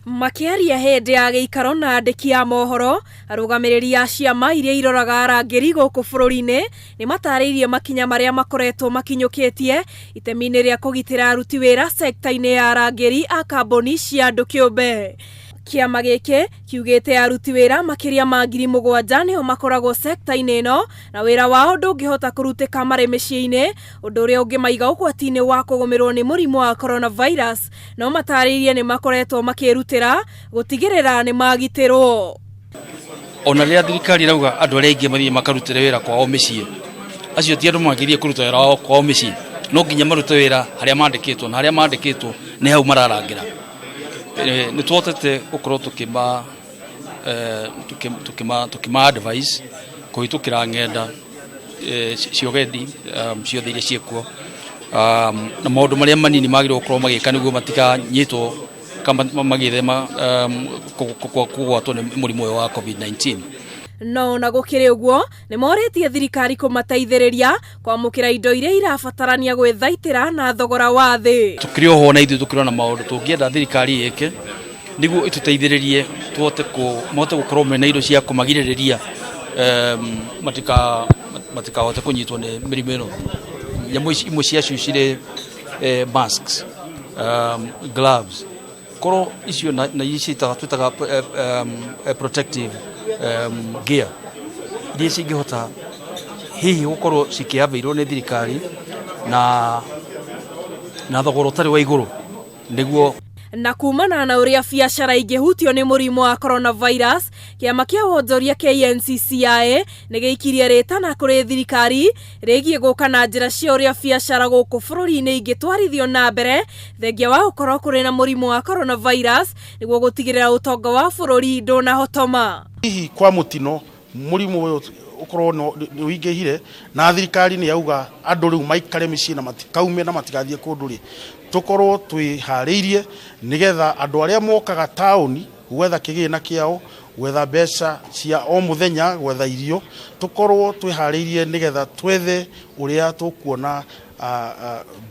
Makiaria hindi ya giikaro na andiki a mohoro, arugamiriri a ciama iria iroraga arangiri guku bururi-ini ni matariirie makinya maria makoretwo makinyukitie itemi-ini ria kugitira aruti wira sekta-ini ya arangiri a kambuni cia andu kiumbe. Kiama giki kiugite aruti wira makiria ma 7,000 niho makoragwo sekta-ini ino na wira wao ndungihota kurutika mari micii-ini undu uria ungimaiga ugwati-ini wa kugumirwo ni murimu wa coronavirus no matariirie ni makoretwo makirutira gutigirira ni magitirwo. Ona ria thirikari irauga andu aria aingi mathie makarutire wira kwao micii, acio ti andu magirie kuruta wira wao kwao micii, no nginya marute wira haria mandikitwo na haria mandikitwo ni hau mararangira. Ni twotete gukorwo tukima advice kuhitukira ngenda cio gendi ciothe iria ciekuo na maundu maria manini magirwo gukorwo magika niguo matikanyitwo magithema kugwatwo ni murimu uyu wa COVID-19. No na gukiri uguo ni moretie thirikari kumateithiriria kwamukira indo iria irabatarania gwithaitira na thogora wa thi. Tukiri oho na ithu tukirona maundu tungienda thirikari yeke niguo ituteithiririe twote gukorwo mena indo cia kumagiririria matikahote kunyitwo ni mirimu ino. Nyamu imwe ciacio cire masks, gloves, koro icio na icio twitaga protective gear iria cingihota hihi gukorwo cikiabeirwo ni thirikari na thogora utari wa iguru niguo. Na kumana na uria biacara ingihutio ni murimu wa coronavirus, kiama kia wonjoria KNCCIA ni giikirie ritana kuri thirikari rigie guka na njira cia uria biacara guku bururi-ini ingitwarithio na mbere thengia wa gukorwo kuri na murimu wa coronavirus niguo gutigirira utonga wa bururi ndunahotoma. Hihi kwa mutino murimu uyu ukorwo ni wingihire na thirikari ni yauga andu riu maikare micii na matikaume na matikathie kundu ri tukorwo twihariirie nigetha andu aria mokaga tauni gwetha kigina kiao gwetha mbeca cia o muthenya gwetha irio tukorwo twihariirie nigetha twethe uria tukuona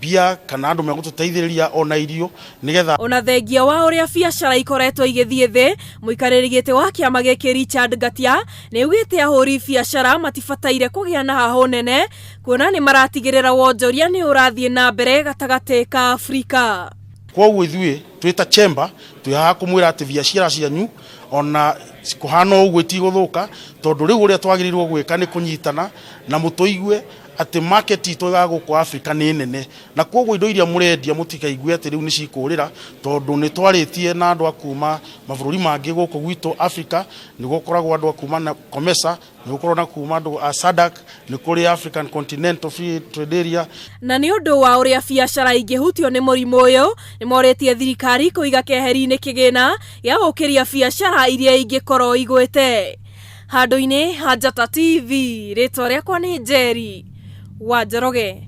bia kana andu megututeithiriria ona irio nigetha ona thengia wa uria biacara ikoretwo igithie thi muikariri giti wa kiama giki Richard Gatia ni ugite ahuri biacara matibataire kugia na haho nene kuona ni maratigirira wonjoria ni urathie na mbere gatagati ka Afrika. Kwoguo ithuĩ twita chamber twihaha kumwira ati biacara cianyu ona kuhana uguo itiguthuka tondu riu uria twagirirwo gwika ni kunyitana na mutuigue ati market itu ya guku Africa ni nene na kwoguo indo iria murendia mutikaigue ati riu ni cikurira tondu ni twaritie na andu akuma mabũrũri mangi guku gwitu Africa ni gukoragwo andu akuma na COMESA ni gukorwo na kuma andu a SADC ni kuri African Continental Free Trade Area. Na ni undu wa uria biacara ingihutio ni murimu uyu ni moretie thirikari kuiga keheri-ini kigina ya gukiria biacara iria ingikorwo igwete. Handu-ini ha Njata TV ritwa riakwa ni Njeri wa Njoroge.